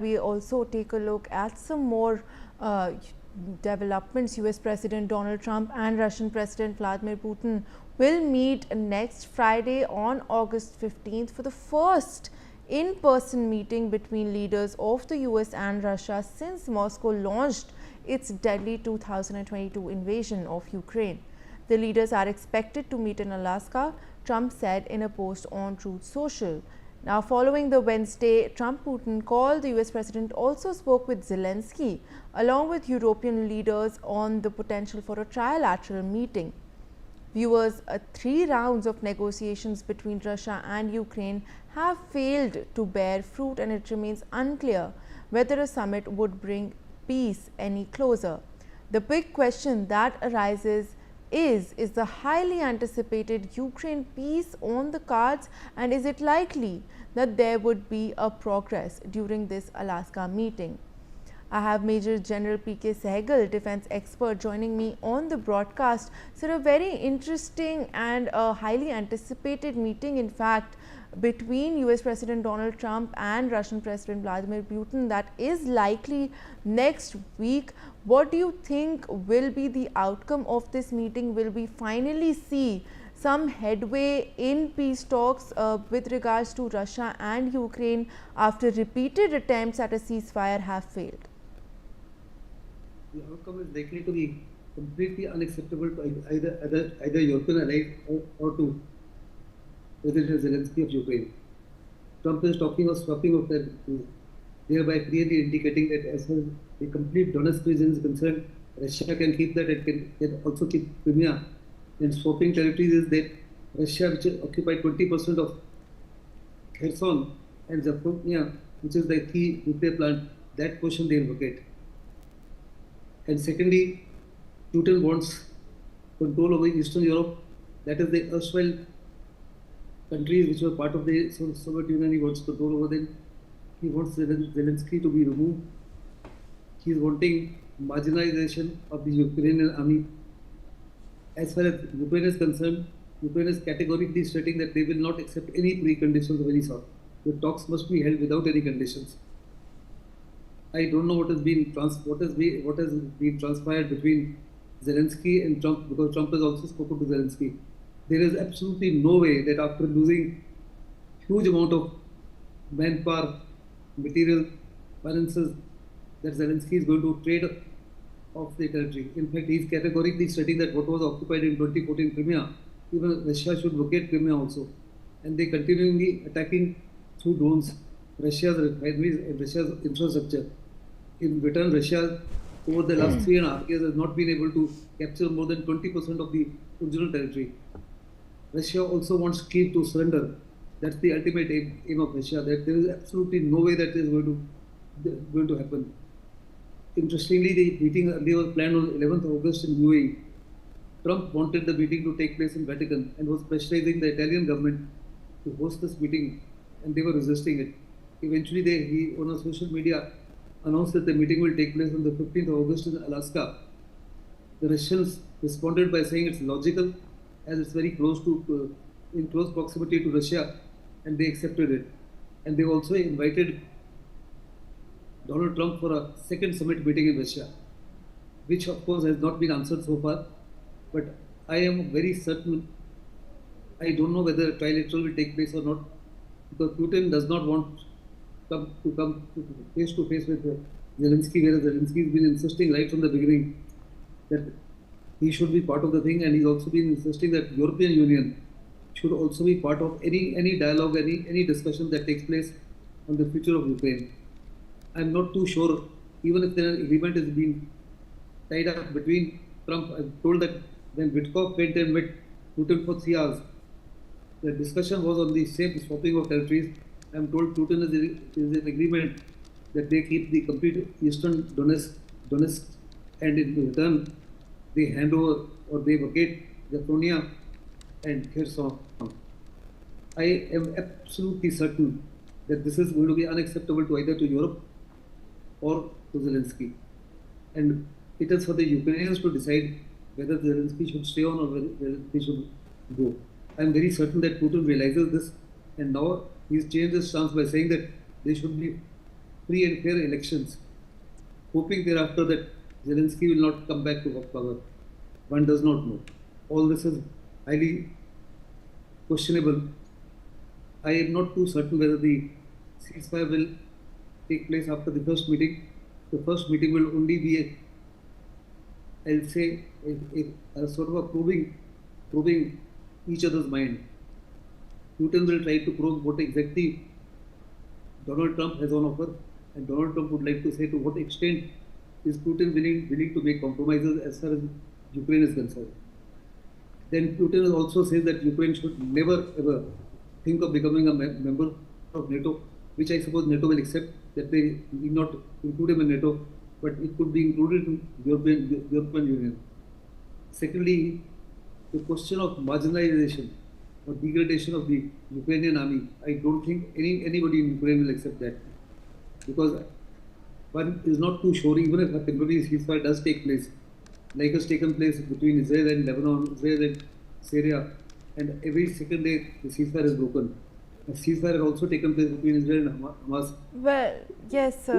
We also take a look at some more developments. US President Donald Trump and Russian President Vladimir Putin will meet next Friday on August 15th for the first in-person meeting between leaders of the US and Russia since Moscow launched its deadly 2022 invasion of Ukraine. The leaders are expected to meet in Alaska, Trump said in a post on Truth Social. Now, following the Wednesday Trump-Putin call, the US president also spoke with Zelensky along with European leaders on the potential for a trilateral meeting. Viewers, 3 rounds of negotiations between Russia and Ukraine have failed to bear fruit, and it remains unclear whether a summit would bring peace any closer. The big question that arises is the highly anticipated Ukraine peace on the cards, and is it likely that there would be a progress during this Alaska meeting? I have Major General P.K. Sehgal, defense expert, joining me on the broadcast. So, a very interesting and a highly anticipated meeting, in fact, between US President Donald Trump and Russian President Vladimir Putin that is likely next week. What do you think will be the outcome of this meeting? Will we finally see some headway in peace talks with regards to Russia and Ukraine after repeated attempts at a ceasefire have failed? The outcome is likely to be completely unacceptable to either European allies or to President Zelensky of Ukraine. Trump is talking of swapping of that, thereby clearly indicating that as far as the complete Donetsk region is concerned, Russia can keep that, it can also keep Crimea. And swapping territories is that Russia, which occupied 20% of Kherson and Zaporizhzhia, which is the key nuclear plant, that portion they will vacate. And secondly, Putin wants control over Eastern Europe, that is the erstwhile countries which were part of the Soviet Union. He wants control over them. He wants Zelensky to be removed. He is wanting marginalization of the Ukrainian army. As far as Ukraine is concerned, Ukraine is categorically stating that they will not accept any preconditions of any sort. The talks must be held without any conditions. I don't know what has been transpired between Zelensky and Trump, because Trump has also spoken to Zelensky. There is absolutely no way that after losing huge amount of manpower, material, finances, that Zelensky is going to trade off the territory. In fact, he is categorically stating that what was occupied in 2014 Crimea, even Russia should vacate Crimea also. And they continually attacking through drones Russia's refineries and Russia's infrastructure. In return, Russia over the last 3.5 years has not been able to capture more than 20% of the original territory. Russia also wants Kyiv to surrender. That's the ultimate aim of Russia. That there is absolutely no way that is going to happen. Interestingly, the meeting earlier was planned on 11th August in UAE. Trump wanted the meeting to take place in Vatican and was pressurizing the Italian government to host this meeting, and they were resisting it. Eventually, he on social media announced that the meeting will take place on the 15th of August in Alaska. The Russians responded by saying it's logical, as it's very close to, in close proximity to Russia, and they accepted it. And they also invited Donald Trump for a second summit meeting in Russia, which of course has not been answered so far. But I am very certain, I don't know whether trilateral will take place or not, because Putin does not want to come face to face with Zelensky, whereas Zelensky has been insisting right from the beginning that he should be part of the thing, and he's also been insisting that European Union should also be part of any dialogue, any discussion that takes place on the future of Ukraine. I'm not too sure, even if the agreement is being tied up between Trump. I'm told that when Witkoff went and met Putin for 3 hours, the discussion was on the same swapping of territories. I'm told Putin is in agreement that they keep the complete eastern Donetsk, and in return they hand over or they vacate Zaporizhzhia and Kherson. I am absolutely certain that this is going to be unacceptable to either to Europe or to Zelensky. And it is for the Ukrainians to decide whether Zelensky should stay on or whether he should go. I am very certain that Putin realizes this, and now he's changed his stance by saying that they should be free and fair elections, hoping thereafter that Zelensky will not come back to power. One does not know. All this is highly questionable. I am not too certain whether the ceasefire will take place after the first meeting. The first meeting will only be, I'll say, a sort of a probing each other's mind. Putin will try to probe what exactly Donald Trump has on offer, and Donald Trump would like to say to what extent is Putin willing to make compromises as far as Ukraine is concerned. Then Putin also says that Ukraine should never ever think of becoming a member of NATO, which I suppose NATO will accept, that they need not include him in NATO, but it could be included in European Union. Secondly, the question of marginalization or degradation of the Ukrainian army, I don't think anybody in Ukraine will accept that, because one is not too sure, even if a temporary ceasefire does take place, like has taken place between Israel and Lebanon, Israel and Syria, and every second day the ceasefire is broken. A ceasefire has also taken place between Israel and Hamas. Well, yes, sir.